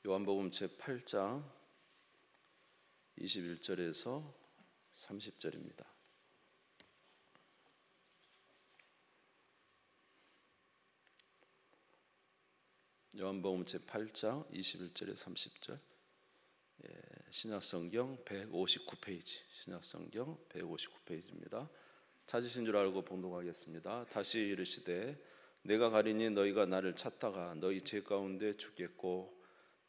요한복음 제8장 21절에서 30절입니다. 요한복음 제8장 21절에 30절. 신약성경 159페이지. 신약성경 159페이지입니다. 찾으신 줄 알고 봉독하겠습니다. 다시 이르시되 내가 가리니 너희가 나를 찾다가 너희 죄 가운데 죽겠고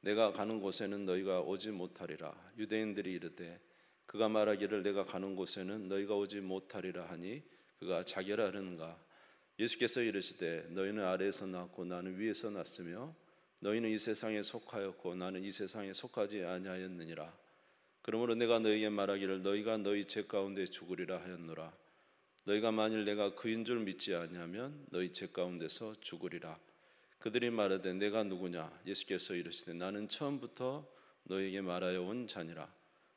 내가 가는 곳에는 너희가 오지 못하리라. 유대인들이 이르되 그가 말하기를 내가 가는 곳에는 너희가 오지 못하리라 하니 그가 자결하려는가. 예수께서 이르시되 너희는 아래에서 났고 나는 위에서 났으며 너희는 이 세상에 속하였고 나는 이 세상에 속하지 아니하였느니라. 그러므로 내가 너희에게 말하기를 너희가 너희 죄 가운데 죽으리라 하였노라. 너희가 만일 내가 그인 줄 믿지 아니하면 너희 죄 가운데서 죽으리라. 그들이 말하되 내가 누구냐? 예수께서 이르시되 나는 처음부터 너희에게 말하여 온 자니라.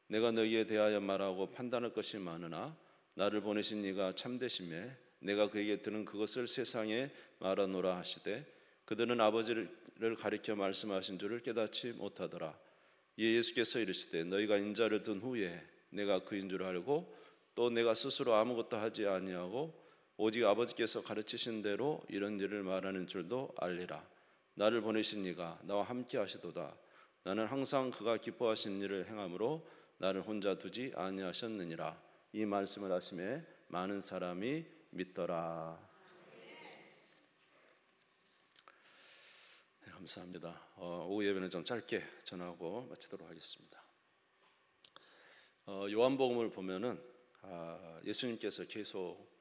내가 너희에 대하여 말하고 판단할 것이 많으나 나를 보내신 이가 참되심에 내가 그에게 들은 그것을 세상에 말하노라 하시되 그들은 아버지를 가리켜 말씀하신 줄을 깨닫지 못하더라. 이에 예수께서 이르시되 너희가 인자를 든 후에 내가 그인 줄 알고 또 내가 스스로 아무것도 하지 아니하고 오직 아버지께서 가르치신 대로 이런 일을 말하는 줄도 알리라. 나를 보내신 이가 나와 함께 하시도다. 나는 항상 그가 기뻐하신 일을 행함으로 나를 혼자 두지 아니하셨느니라. 이 말씀을 하심에 많은 사람이 믿더라. 네, 감사합니다. 오후 예배는 좀 짧게 전하고 마치도록 하겠습니다. 요한복음을 보면은 예수님께서 계속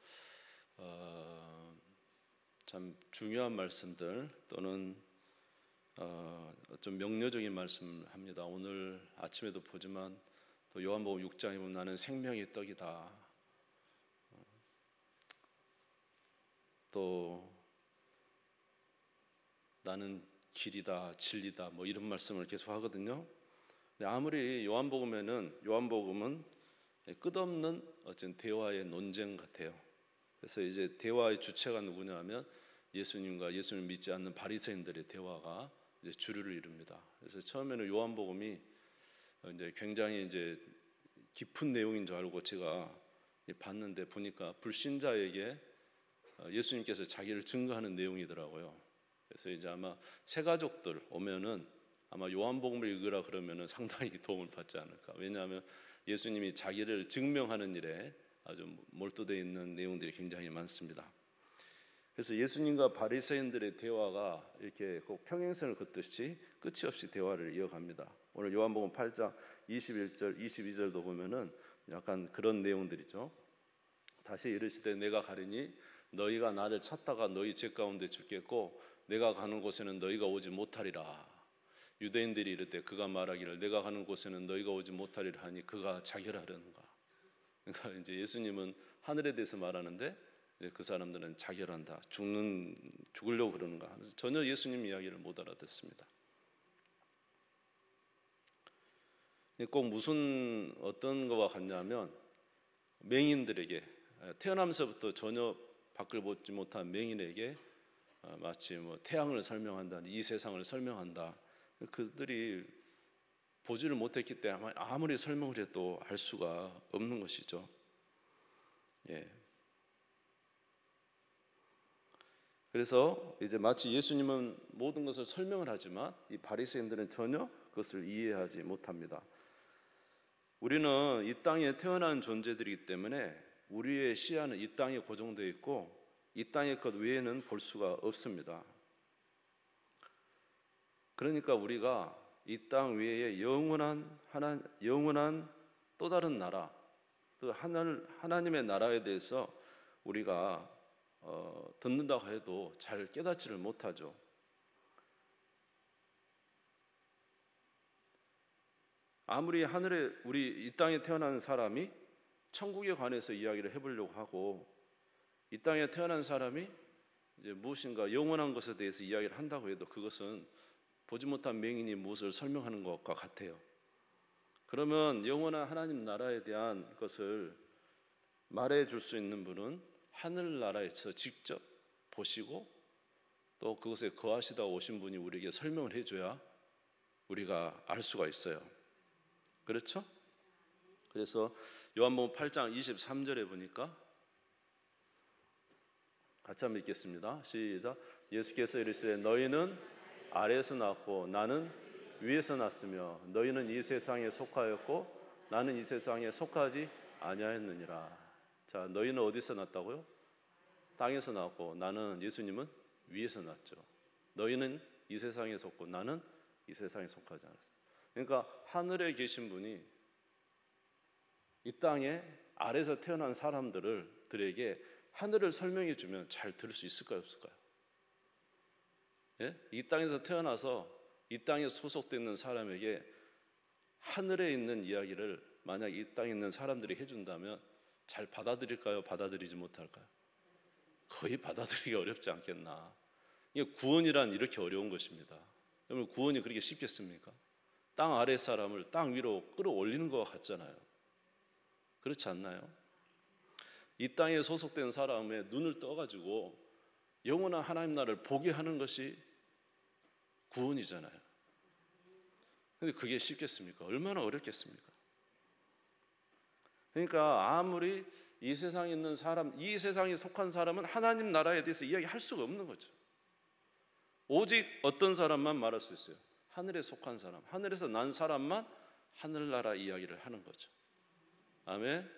참 중요한 말씀들 또는 좀 명료적인 말씀을 합니다. 오늘 아침에도 보지만 또 요한복음 6장에 보면 나는 생명의 떡이다. 또 나는 길이다, 진리다, 뭐 이런 말씀을 계속 하거든요. 근데 아무리 요한복음은 끝없는 어떤 대화의 논쟁 같아요. 그래서 이제 대화의 주체가 누구냐 하면 예수님과 예수님을 믿지 않는 바리새인들의 대화가 이제 주류를 이룹니다. 그래서 처음에는 요한복음이 이제 굉장히 이제 깊은 내용인 줄 알고 제가 봤는데 보니까 불신자에게 예수님께서 자기를 증거하는 내용이더라고요. 그래서 이제 아마 새 가족들 오면은 아마 요한복음을 읽으라 그러면은 상당히 도움을 받지 않을까. 왜냐하면 예수님이 자기를 증명하는 일에 아주 몰두되어 있는 내용들이 굉장히 많습니다. 그래서 예수님과 바리새인들의 대화가 이렇게 꼭 평행선을 걷듯이 끝이 없이 대화를 이어갑니다. 오늘 요한복음 8장 21절, 22절도 보면은 약간 그런 내용들이죠. 다시 이르시되 내가 가리니 너희가 나를 찾다가 너희 죄 가운데 죽겠고 내가 가는 곳에는 너희가 오지 못하리라. 유대인들이 이르되 그가 말하기를 내가 가는 곳에는 너희가 오지 못하리라 하니 그가 자결하려는가. 그러니까 이제 예수님은 하늘에 대해서 말하는데 그 사람들은 자결한다, 죽으려고 그러는가. 그래서 전혀 예수님 이야기를 못 알아듣습니다. 꼭 무슨 어떤 거와 같냐면 맹인들에게 태어나면서부터 전혀 밖을 보지 못한 맹인에게 마치 뭐 태양을 설명한다, 이 세상을 설명한다. 그들이 보지를 못했기 때문에 아무리 설명을 해도 알 수가 없는 것이죠. 예. 그래서 이제 마치 예수님은 모든 것을 설명을 하지만 이 바리새인들은 전혀 그것을 이해하지 못합니다. 우리는 이 땅에 태어난 존재들이기 때문에 우리의 시야는 이 땅에 고정되어 있고 이 땅의 것 외에는 볼 수가 없습니다. 그러니까 우리가 이 땅 외에 영원한 또 다른 나라, 또 하나님의 나라에 대해서 우리가 듣는다고 해도 잘 깨닫지를 못하죠. 아무리 우리 이 땅에 태어난 사람이 천국에 관해서 이야기를 해보려고 하고 이 땅에 태어난 사람이 이제 무엇인가 영원한 것에 대해서 이야기를 한다고 해도 그것은 보지 못한 맹인이 무엇을 설명하는 것과 같아요. 그러면 영원한 하나님 나라에 대한 것을 말해줄 수 있는 분은 하늘나라에서 직접 보시고 또 그것에 거하시다 오신 분이 우리에게 설명을 해줘야 우리가 알 수가 있어요. 그렇죠? 그래서 요한복음 8장 23절에 보니까 같이 한번 읽겠습니다. 시작. 예수께서 이르시되 너희는 아래에서 났고 나는 위에서 났으며 너희는 이 세상에 속하였고 나는 이 세상에 속하지 아니하였느니라. 자, 너희는 어디서 났다고요? 땅에서 났고 나는, 예수님은 위에서 났죠. 너희는 이 세상에 속고 나는 이 세상에 속하지 않았어요. 그러니까 하늘에 계신 분이 이 땅에 아래에서 태어난 사람들에게 하늘을 설명해 주면 잘 들을 수 있을까요, 없을까요? 예? 이 땅에서 태어나서 이 땅에 소속되어 있는 사람에게 하늘에 있는 이야기를 만약 이 땅에 있는 사람들이 해준다면 잘 받아들일까요, 받아들이지 못할까요? 거의 받아들이기 어렵지 않겠나. 이게 구원이란 이렇게 어려운 것입니다. 여러분, 구원이 그렇게 쉽겠습니까? 땅 아래 사람을 땅 위로 끌어올리는 것 같잖아요. 그렇지 않나요? 이 땅에 소속된 사람의 눈을 떠가지고 영원한 하나님 나라를 보게 하는 것이 구원이잖아요. 근데 그게 쉽겠습니까? 얼마나 어렵겠습니까? 그러니까 아무리 이 세상에 있는 사람, 이 세상에 속한 사람은 하나님 나라에 대해서 이야기할 수가 없는 거죠. 오직 어떤 사람만 말할 수 있어요. 하늘에 속한 사람, 하늘에서 난 사람만 하늘나라 이야기를 하는 거죠. 아멘.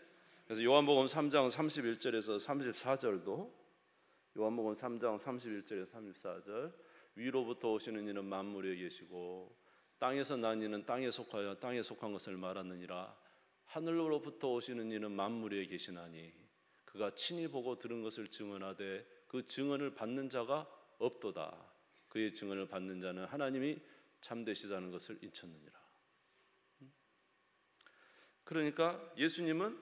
그래서 요한복음 3장 31절에서 34절도, 요한복음 3장 31절에서 34절, 위로부터 오시는 이는 만물에 계시고 땅에서 난 이는 땅에 속하여 땅에 속한 것을 말하느니라. 하늘로부터 오시는 이는 만물에 계시나니 그가 친히 보고 들은 것을 증언하되 그 증언을 받는 자가 없도다. 그의 증언을 받는 자는 하나님이 참되시다는 것을 인쳤느니라. 그러니까 예수님은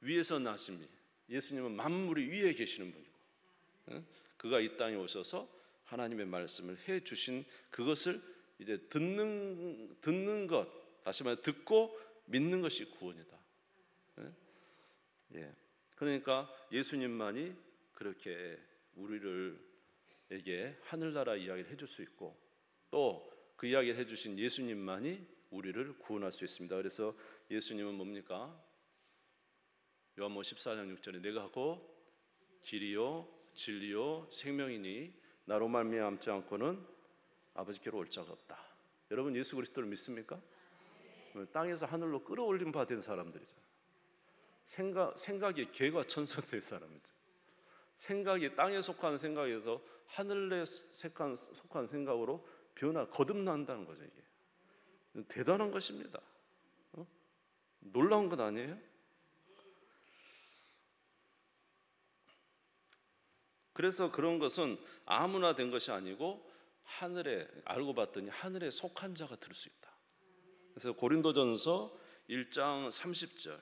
위에서 나심이, 예수님은 만물이 위에 계시는 분이고, 그가 이 땅에 오셔서 하나님의 말씀을 해 주신 그것을 이제 듣는 것, 다시 말해 듣고 믿는 것이 구원이다. 예. 그러니까 예수님만이 그렇게 우리에게 하늘나라 이야기를 해줄 수 있고, 또 그 이야기를 해주신 예수님만이 우리를 구원할 수 있습니다. 그래서 예수님은 뭡니까? 요한복음 14장 6절에 내가 곧 길이요 진리요 생명이니 나로 말미암지 않고는 아버지께로 올 자가 없다. 여러분, 예수 그리스도를 믿습니까? 땅에서 하늘로 끌어올림 받은 사람들이잖아요. 생각이 개가 천선된 사람이죠. 생각이 땅에 속한 생각에서 하늘에 속한 생각으로 거듭난다는 거죠. 이게 대단한 것입니다. 놀라운 것 아니에요? 그래서 그런 것은 아무나 된 것이 아니고 하늘에, 알고 봤더니 하늘에 속한 자가 들을 수 있다. 그래서 고린도전서 1장 30절,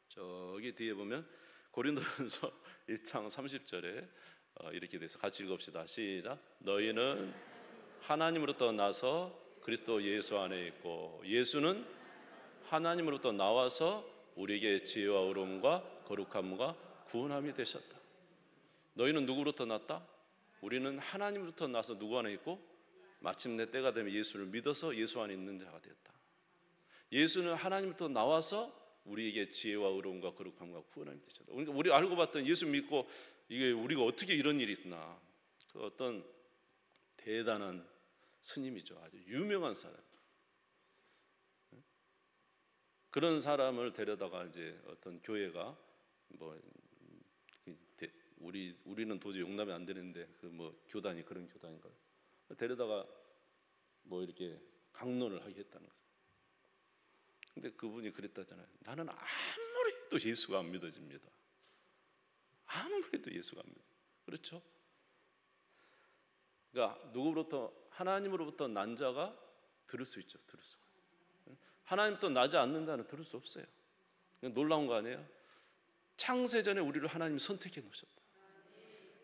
저기 뒤에 보면 고린도전서 1장 30절에 이렇게 돼서 같이 읽읍시다. 시작. 너희는 하나님으로부터 나서 그리스도 예수 안에 있고 예수는 하나님으로부터 나와서 우리에게 지혜와 의로움과 거룩함과 구원함이 되셨다. 너희는 누구로부터 났다? 우리는 하나님으로부터 나서 누구 안에 있고 마침내 때가 되면 예수를 믿어서 예수 안에 있는 자가 되었다. 예수는 하나님으로부터 나와서 우리에게 지혜와 의로움과 거룩함과 구원함이 되셨다. 그러니까 우리 알고 봤던 예수 믿고 이게 우리가 어떻게 이런 일이 있나? 그 어떤 대단한 스님이죠. 아주 유명한 사람. 그런 사람을 데려다가 이제 어떤 교회가 우리는 도저히 용납이 안 되는데 교단이 그런 교단인가요? 데려다가 이렇게 강론을 하게 했다는 거죠. 근데 그분이 그랬다잖아요. 나는 아무리 해도 예수가 안 믿어집니다. 아무리 해도 예수가 안 믿어. 그렇죠? 그러니까 누구로부터, 하나님으로부터 난 자가 들을 수 있죠. 들을 수가. 하나님부터 나지 않는 자는 들을 수 없어요. 놀라운 거 아니에요? 창세전에 우리를 하나님이 선택해 놓으셨다.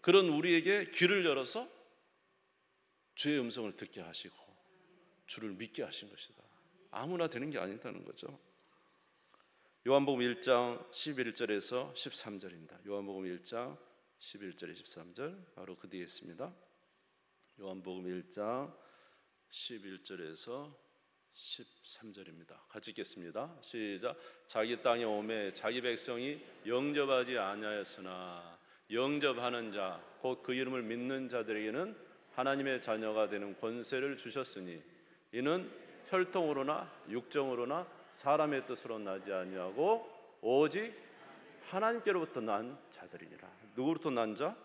그런 우리에게 귀를 열어서 주의 음성을 듣게 하시고 주를 믿게 하신 것이다. 아무나 되는 게 아니다는 거죠. 요한복음 1장 11절에서 13절입니다. 요한복음 1장 11절에 13절 바로 그 뒤에 있습니다. 요한복음 1장 11절에서 13절입니다. 같이 읽겠습니다. 시작. 자기 땅에 오매 자기 백성이 영접하지 아니하였으나 영접하는 자 곧 그 이름을 믿는 자들에게는 하나님의 자녀가 되는 권세를 주셨으니 이는 혈통으로나 육정으로나 사람의 뜻으로 나지 아니하고 오직 하나님께로부터 난 자들이니라. 누구로부터 난 자?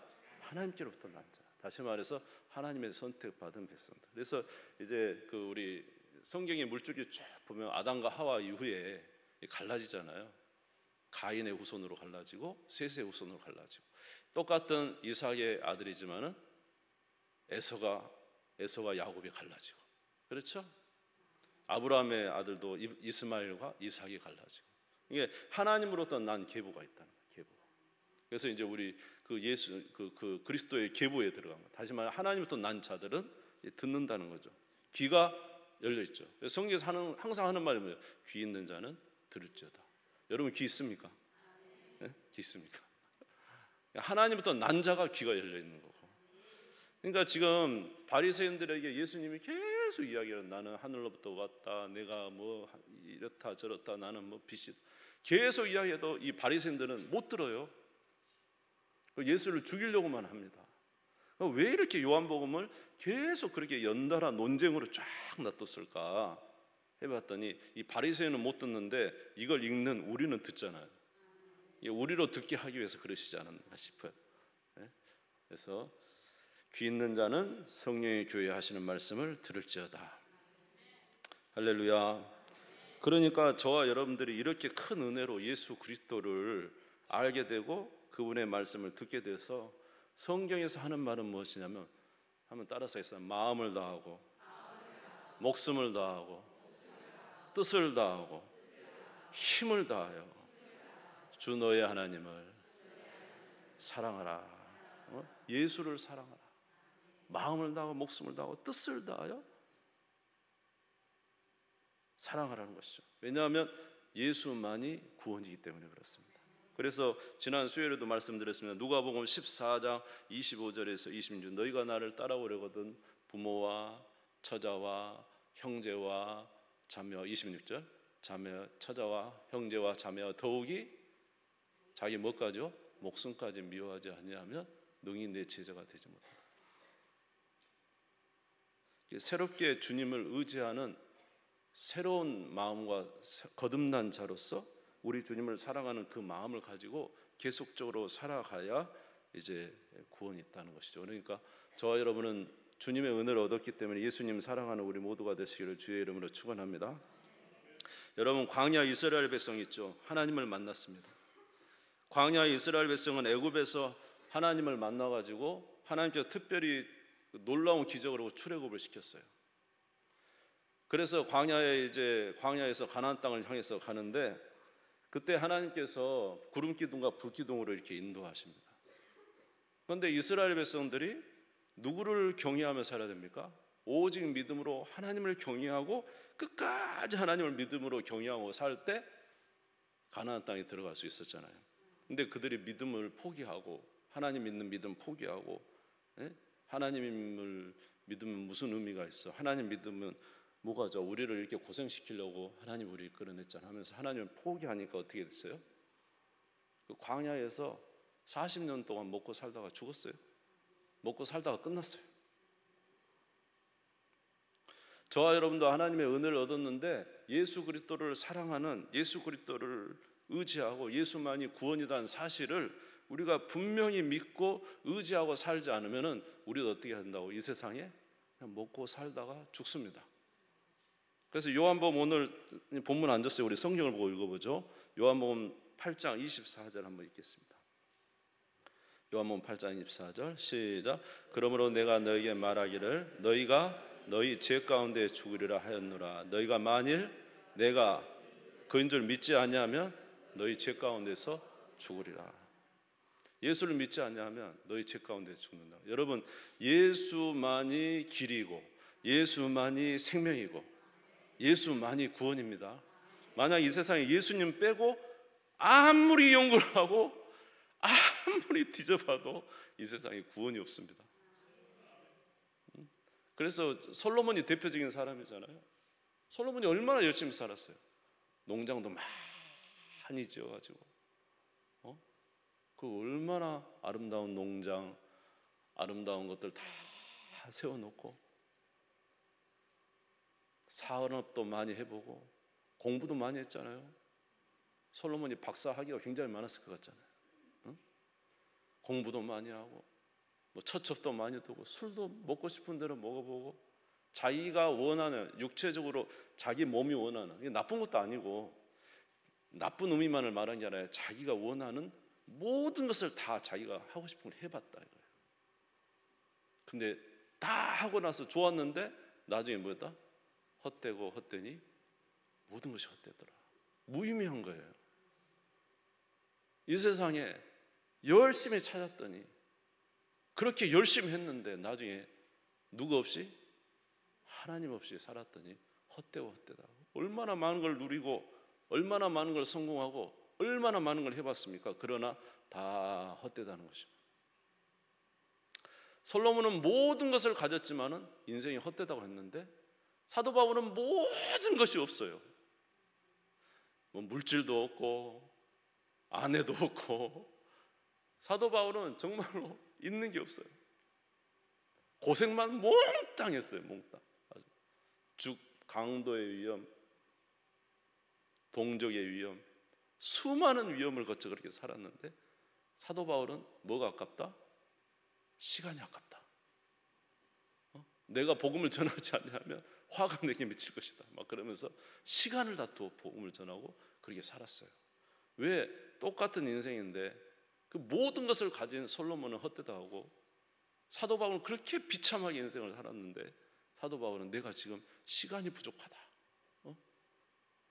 하나님께로부터 난 자. 다시 말해서 하나님의 선택받은 백성들. 그래서 이제 그 우리 성경의 물줄기 쭉 보면 아담과 하와 이후에 갈라지잖아요. 가인의 후손으로 갈라지고 셋의 후손으로 갈라지고, 똑같은 이삭의 아들이지만은 에서와 야곱이 갈라지고, 그렇죠? 아브라함의 아들도 이스마엘과 이삭이 갈라지고, 이게 하나님으로부터 난 계보가 있다는 거예요. 계보. 그래서 이제 우리 그 예수 그 그리스도의 계보에 들어간 거. 다시 말해 하나님으로부터 난 자들은 듣는다는 거죠. 귀가 열려 있죠. 성경에서 항상 하는 말이 뭐예요? 귀 있는 자는 들을지어다. 여러분 귀 있습니까? 네? 귀 있습니까? 하나님부터 난 자가 귀가 열려 있는 거고. 그러니까 지금 바리새인들에게 예수님이 계속 이야기하는, 나는 하늘로부터 왔다, 내가 뭐 이렇다 저렇다, 나는 뭐 빛이, 계속 이야기해도 이 바리새인들은 못 들어요. 예수를 죽이려고만 합니다. 왜 이렇게 요한복음을 계속 그렇게 연달아 논쟁으로 쫙 놔뒀을까 해봤더니, 이 바리새인은 못 듣는데 이걸 읽는 우리는 듣잖아요. 우리로 듣게 하기 위해서 그러시지 않았나 싶어요. 그래서 귀 있는 자는 성령의 교회 하시는 말씀을 들을지어다. 할렐루야. 그러니까 저와 여러분들이 이렇게 큰 은혜로 예수 그리스도를 알게 되고 그분의 말씀을 듣게 돼서 성경에서 하는 말은 무엇이냐면, 한번 따라서 했어요. 마음을 다하고 목숨을 다하고 뜻을 다하고 힘을 다하여 주 너의 하나님을 사랑하라. 예수를 사랑하라. 마음을 다하고 목숨을 다하고 뜻을 다하여 사랑하라는 것이죠. 왜냐하면 예수만이 구원이기 때문에 그렇습니다. 그래서 지난 수요일에도 말씀드렸습니다. 누가복음 14장 25절에서 26절, 너희가 나를 따라오려거든 부모와 처자와 형제와 자매와, 26절 자매, 처자와 형제와 자매와 더욱이 자기 뭐까지요? 목숨까지 미워하지 아니하면 능히 내 제자가 되지 못한다. 새롭게 주님을 의지하는 새로운 마음과 거듭난 자로서 우리 주님을 사랑하는 그 마음을 가지고 계속적으로 살아가야 이제 구원이 있다는 것이죠. 그러니까 저와 여러분은 주님의 은혜를 얻었기 때문에 예수님 사랑하는 우리 모두가 되시기를 주의 이름으로 축원합니다. 여러분, 광야 이스라엘 백성 있죠. 하나님을 만났습니다. 광야 이스라엘 백성은 애굽에서 하나님을 만나가지고 하나님께서 특별히 놀라운 기적으로 출애굽을 시켰어요. 그래서 광야에서 가나안 땅을 향해서 가는데, 그때 하나님께서 구름 기둥과 불 기둥으로 이렇게 인도하십니다. 그런데 이스라엘 백성들이 누구를 경외하며 살아야 됩니까? 오직 믿음으로 하나님을 경외하고 끝까지 하나님을 믿음으로 경외하고 살 때 가나안 땅에 들어갈 수 있었잖아요. 근데 그들이 믿음을 포기하고, 하나님 믿는 믿음 포기하고, 하나님을 믿으면 무슨 의미가 있어? 하나님 믿으면 뭐가죠? 우리를 이렇게 고생시키려고 하나님 우리를 끌어냈잖아 하면서 하나님을 포기하니까 어떻게 됐어요? 그 광야에서 40년 동안 먹고 살다가 죽었어요. 먹고 살다가 끝났어요. 저와 여러분도 하나님의 은혜를 얻었는데 예수 그리스도를 사랑하는, 예수 그리스도를 의지하고 예수만이 구원이라는 사실을 우리가 분명히 믿고 의지하고 살지 않으면은 우리도 어떻게 한다고? 이 세상에 그냥 먹고 살다가 죽습니다. 그래서 요한복음, 오늘 본문 앉았어요. 우리 성경을 보고 읽어보죠. 요한복음 8장 24절 한번 읽겠습니다. 요한복음 8장 24절 시작. 그러므로 내가 너에게 말하기를 너희가 너희 죄 가운데 죽으리라 하였노라. 너희가 만일 내가 그인 줄 믿지 아니하면 너희 죄 가운데서 죽으리라. 예수를 믿지 아니하면 너희 죄 가운데 죽는다. 여러분, 예수만이 길이고 예수만이 생명이고 예수만이 구원입니다. 만약 이 세상에 예수님 빼고 아무리 연구를 하고 아무리 뒤져봐도 이 세상에 구원이 없습니다. 그래서 솔로몬이 대표적인 사람이잖아요. 솔로몬이 얼마나 열심히 살았어요. 농장도 많이 지어가지고 그 얼마나 아름다운 농장, 아름다운 것들 다 세워놓고 사업도 많이 해보고 공부도 많이 했잖아요. 솔로몬이 박사 학위가 굉장히 많았을 것 같잖아요. 응? 공부도 많이 하고 뭐 처첩도 많이 두고 술도 먹고 싶은 대로 먹어보고 자기가 원하는, 육체적으로 자기 몸이 원하는, 이게 나쁜 것도 아니고 나쁜 의미만을 말한 게 아니라 자기가 원하는 모든 것을 다 자기가 하고 싶은 걸 해봤다 이거예요. 근데 다 하고 나서 좋았는데 나중에 뭐였다? 헛되고 헛되니 모든 것이 헛되더라. 무의미한 거예요. 이 세상에 열심히 찾았더니 그렇게 열심히 했는데 나중에 누구 없이? 하나님 없이 살았더니 헛되고 헛되다. 얼마나 많은 걸 누리고 얼마나 많은 걸 성공하고 얼마나 많은 걸 해봤습니까? 그러나 다 헛되다는 것입니다. 솔로몬은 모든 것을 가졌지만은 인생이 헛되다고 했는데 사도 바울은 모든 것이 없어요. 뭐 물질도 없고 아내도 없고 사도 바울은 정말로 있는 게 없어요. 고생만 몽땅 했어요. 몽땅. 강도의 위험, 동족의 위험, 수많은 위험을 거쳐 그렇게 살았는데 사도 바울은 뭐가 아깝다? 시간이 아깝다. 내가 복음을 전하지 않냐면 화가 내게 미칠 것이다. 막 그러면서 시간을 다투어 복음을 전하고 그렇게 살았어요. 왜? 똑같은 인생인데 그 모든 것을 가진 솔로몬은 헛되다 하고 사도 바울은 그렇게 비참하게 인생을 살았는데 사도 바울은 내가 지금 시간이 부족하다.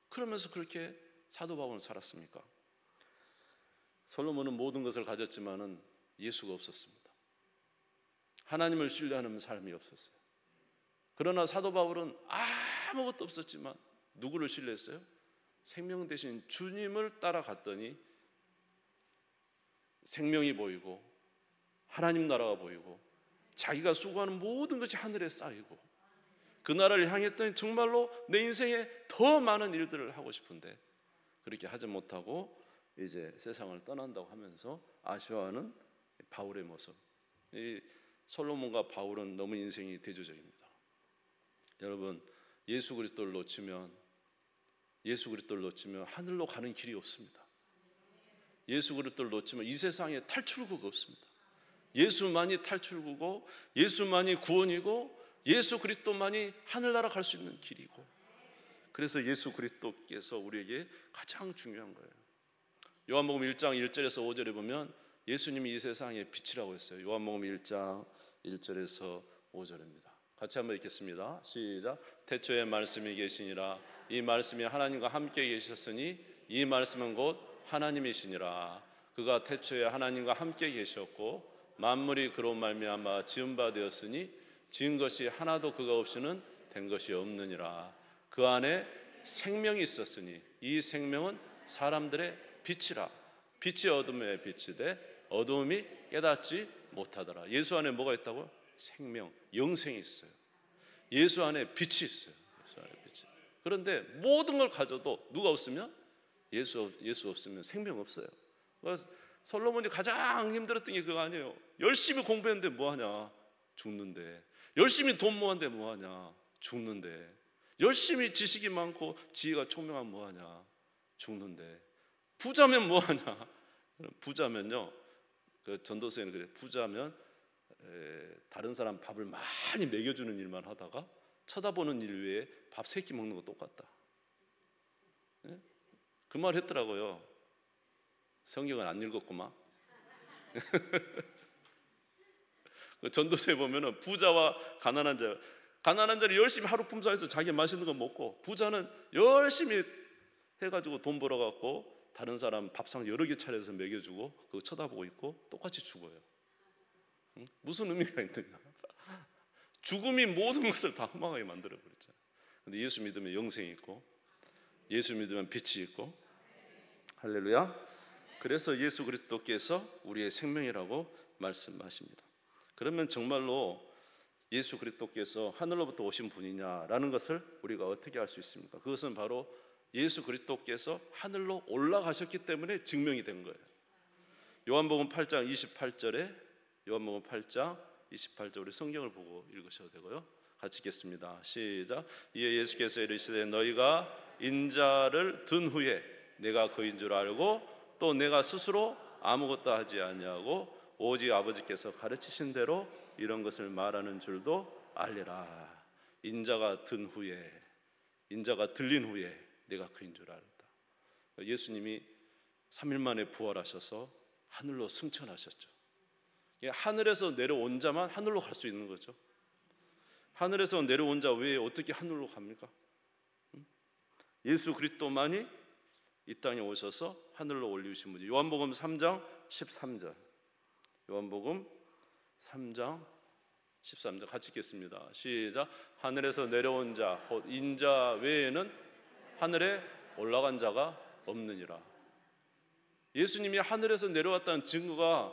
그러면서 그렇게 사도 바울은 살았습니까? 솔로몬은 모든 것을 가졌지만은 예수가 없었습니다. 하나님을 신뢰하는 삶이 없었어요. 그러나 사도 바울은 아무것도 없었지만 누구를 신뢰했어요? 생명 대신 주님을 따라갔더니 생명이 보이고 하나님 나라가 보이고 자기가 수고하는 모든 것이 하늘에 쌓이고 그 나라를 향했더니 정말로 내 인생에 더 많은 일들을 하고 싶은데 그렇게 하지 못하고 이제 세상을 떠난다고 하면서 아쉬워하는 바울의 모습. 이 솔로몬과 바울은 너무 인생이 대조적입니다. 여러분, 예수 그리스도를 놓치면 하늘로 가는 길이 없습니다. 예수 그리스도를 놓치면 이 세상에 탈출구가 없습니다. 예수만이 탈출구고 예수만이 구원이고 예수 그리스도만이 하늘나라 갈 수 있는 길이고 그래서 예수 그리스도께서 우리에게 가장 중요한 거예요. 요한복음 1장 1절에서 5절에 보면 예수님이 이 세상의 빛이라고 했어요. 요한복음 1장 1절에서 5절입니다. 같이 한번 읽겠습니다. 시작. 태초에 말씀이 계시니라. 이 말씀이 하나님과 함께 계셨으니 이 말씀은 곧 하나님이시니라. 그가 태초에 하나님과 함께 계셨고 만물이 그로 말미암아 지은 바 되었으니 지은 것이 하나도 그가 없이는 된 것이 없느니라. 그 안에 생명이 있었으니 이 생명은 사람들의 빛이라. 빛이 어둠에 비치되 어둠이 깨닫지 못하더라. 예수 안에 뭐가 있다고요? 생명, 영생이 있어요. 예수 안에 빛이 있어요. 예수 안에 빛이. 그런데 모든 걸 가져도 누가 없으면 예수 없으면 생명 없어요. 그래서 솔로몬이 가장 힘들었던 게 그거 아니에요. 열심히 공부했는데 뭐하냐? 죽는데. 열심히 돈 모았는데 뭐하냐? 죽는데. 열심히 지식이 많고 지혜가 총명하면 뭐하냐? 죽는데. 부자면 뭐하냐? 부자면요, 그 전도서에는 그래. 부자면 다른 사람 밥을 많이 먹여주는 일만 하다가 쳐다보는 일 외에 밥 3끼 먹는 거 똑같다. 네? 그 말 했더라고요. 성경은 안 읽었구만. 그 전도서에 보면은 부자와 가난한 자는 열심히 하루 품사해서 자기 맛있는 거 먹고 부자는 열심히 해가지고 돈 벌어갖고 다른 사람 밥상 여러 개 차려서 먹여주고 그거 쳐다보고 있고 똑같이 죽어요. 응? 무슨 의미가 있느냐? 죽음이 모든 것을 다 허망하게 만들어버렸잖아요. 근데 예수 믿으면 영생이 있고 예수 믿으면 빛이 있고 할렐루야. 그래서 예수 그리스도께서 우리의 생명이라고 말씀하십니다. 그러면 정말로 예수 그리스도께서 하늘로부터 오신 분이냐라는 것을 우리가 어떻게 알 수 있습니까? 그것은 바로 예수 그리스도께서 하늘로 올라가셨기 때문에 증명이 된 거예요. 요한복음 8장 28절에 요한복음 8장 28절 우리 성경을 보고 읽으셔도 되고요. 같이 읽겠습니다. 시작. 이에 예수께서 이르시되 너희가 인자를 든 후에 내가 그인 줄 알고 또 내가 스스로 아무것도 하지 아니하고 오직 아버지께서 가르치신 대로 이런 것을 말하는 줄도 알리라. 인자가 든 후에, 인자가 들린 후에 내가 그인 줄 알았다. 예수님이 3일 만에 부활하셔서 하늘로 승천하셨죠. 하늘에서 내려온 자만 하늘로 갈 수 있는 거죠. 하늘에서 내려온 자 외에 어떻게 하늘로 갑니까? 예수 그리스도만이 이 땅에 오셔서 하늘로 올리신 분이. 요한복음 3장 13절. 요한복음 3장 13절 같이 읽겠습니다. 시작. 하늘에서 내려온 자 곧 인자 외에는 하늘에 올라간 자가 없느니라. 예수님이 하늘에서 내려왔다는 증거가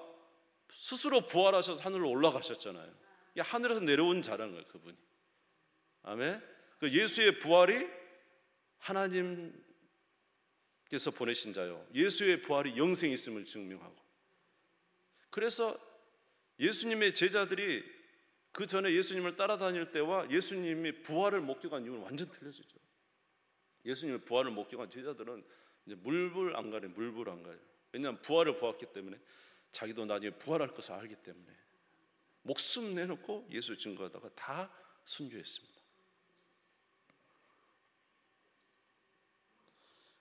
스스로 부활하셔서 하늘로 올라가셨잖아요. 하늘에서 내려온 자라는 거예요, 그분이. 아멘. 그 예수의 부활이 하나님께서 보내신 자요, 예수의 부활이 영생이 있음을 증명하고, 그래서 예수님의 제자들이 그 전에 예수님을 따라다닐 때와 예수님이 부활을 목격한 이유는 완전 틀려지죠. 예수님의 부활을 목격한 제자들은 이제 물불 안 가려요. 물불 안 가요. 왜냐하면 부활을 보았기 때문에, 자기도 나중에 부활할 것을 알기 때문에 목숨 내놓고 예수 증거하다가 다 순교했습니다.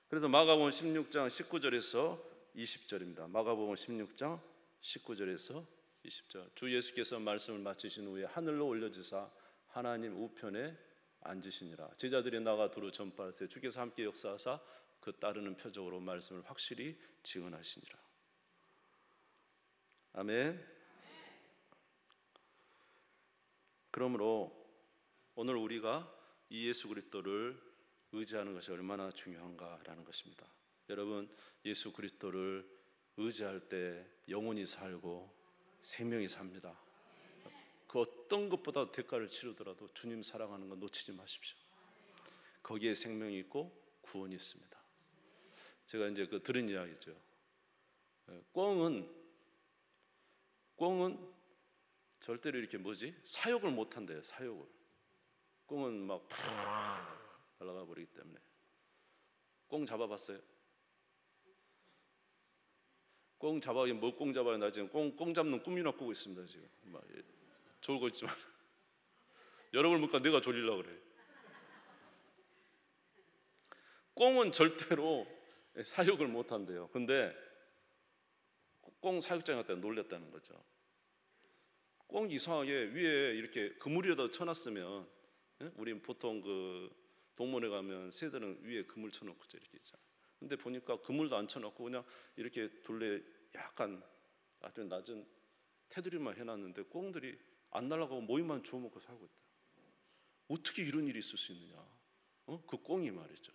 그래서 마가복음 16장 19절에서 20절입니다. 마가복음 16장 19절에서 20절. 주 예수께서 말씀을 마치신 후에 하늘로 올려지사 하나님 우편에 앉으시니라. 제자들이 나가 두루 전파하세 주께서 함께 역사하사 그 따르는 표적으로 말씀을 확실히 증언하시니라. 아멘. 그러므로 오늘 우리가 이 예수 그리스도를 의지하는 것이 얼마나 중요한가라는 것입니다. 여러분, 예수 그리스도를 의지할 때 영혼이 살고 생명이 삽니다. 그 어떤 것보다 대가를 치르더라도 주님 사랑하는 거 놓치지 마십시오. 거기에 생명이 있고 구원이 있습니다. 제가 이제 그 들은 이야기죠. 꿩은 절대로 이렇게 사육을 못 한대요. 사육을. 꿩은 막 날아가 버리기 때문에. 꿩 잡아봤어요? 꿩 잡아요. 뭘 꿩 잡아요? 나 지금 꿩 잡는 꿈이나 꾸고 있습니다. 지금 막 졸고 있지만 여러분 보니까 내가 졸리려고 그래. 꿩은 절대로 사육을 못 한대요. 근데 꿩 사육장에 갔다 놀랬다는 거죠. 꿩 이상하게 위에 이렇게 그물에다 쳐놨으면, 우리 보통 그 동물에 가면 새들은 위에 그물 쳐놓고 이렇게 있잖아요. 근데 보니까 그물도 안 쳐놓고 그냥 이렇게 둘레 약간 아주 낮은 테두리만 해놨는데 꿩들이 안 날아가고 모이만 주워 먹고 살고 있다. 어떻게 이런 일이 있을 수 있느냐? 그 꿩이 말이죠.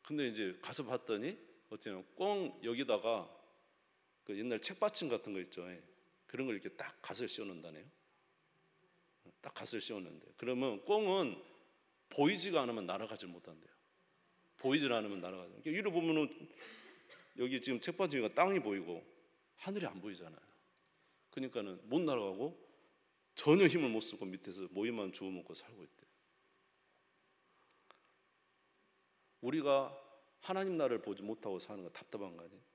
근데 이제 가서 봤더니 어때요? 꿩 여기다가 그 옛날 책받침 같은 거 있죠. 그런 걸 이렇게 딱 갓을 씌워놓는다네요. 딱 갓을 씌웠는데, 그러면 꿩은 보이지가 않으면 날아가질 못한대요. 보이질 않으면 날아가죠. 그러니까 위로 보면은 여기 지금 책받침이가 땅이 보이고 하늘이 안 보이잖아요. 그러니까는 못 날아가고 전혀 힘을 못 쓰고 밑에서 모이만 주워 먹고 살고 있대요. 우리가 하나님 나라를 보지 못하고 사는 거 답답한 거 아니에요?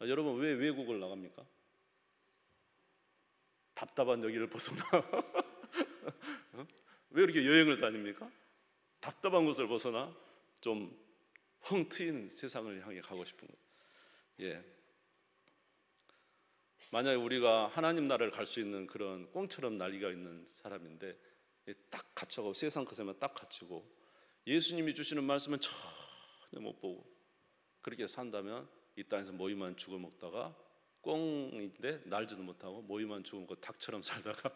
여러분, 왜 외국을 나갑니까? 답답한 여기를 벗어나. 왜 이렇게 여행을 다닙니까? 답답한 곳을 벗어나 좀 헝 트인 세상을 향해 가고 싶은 거예요. 만약에 우리가 하나님 나라를 갈 수 있는 그런 꿩처럼 날개가 있는 사람인데 딱 갇혀가고 세상 것에만 딱 갇히고 예수님이 주시는 말씀은 전혀 못 보고 그렇게 산다면 이 땅에서 모이만 죽어 먹다가 꿩인데 날지도 못하고 모이만 죽어 먹고 닭처럼 살다가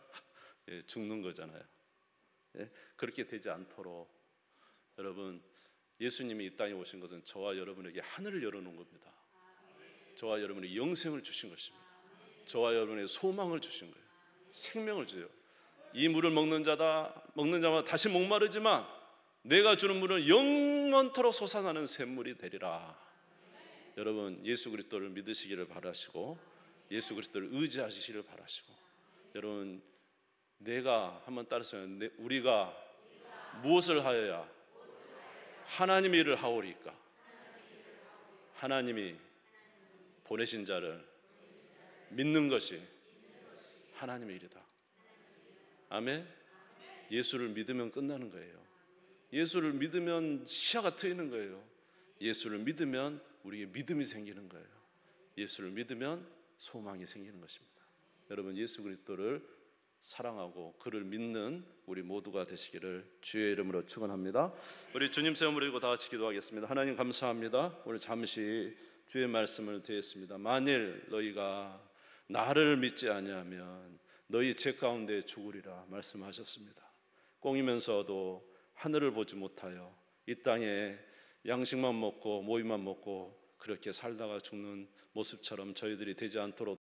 죽는 거잖아요. 그렇게 되지 않도록 여러분, 예수님이 이 땅에 오신 것은 저와 여러분에게 하늘을 열어놓은 겁니다. 저와 여러분에게 영생을 주신 것입니다. 저와 여러분에게 소망을 주신 거예요. 생명을 줘요. 이 물을 먹는 자마다 다시 목마르지만 내가 주는 물은 영원토록 솟아나는 샘물이 되리라. 여러분, 예수 그리스도를 믿으시기를 바라시고 예수 그리스도를 의지하시기를 바라시고, 여러분, 내가 한번 따라서요. 우리가 무엇을 하여야 하나님의 일을 하오리까? 하나님이 보내신 자를 믿는 것이 하나님의 일이다. 아멘. 예수를 믿으면 끝나는 거예요. 예수를 믿으면 시야가 트이는 거예요. 예수를 믿으면 우리에게 믿음이 생기는 거예요. 예수를 믿으면 소망이 생기는 것입니다. 여러분, 예수 그리스도를 사랑하고 그를 믿는 우리 모두가 되시기를 주의 이름으로 축원합니다. 우리 주님 세움 부리고 다 같이 기도하겠습니다. 하나님 감사합니다. 오늘 잠시 주의 말씀을 듣겠습니다. 만일 너희가 나를 믿지 아니하면 너희 죄 가운데 죽으리라 말씀하셨습니다. 꽁이면서도 하늘을 보지 못하여 이 땅에 양식만 먹고 모이만 먹고 그렇게 살다가 죽는 모습처럼 저희들이 되지 않도록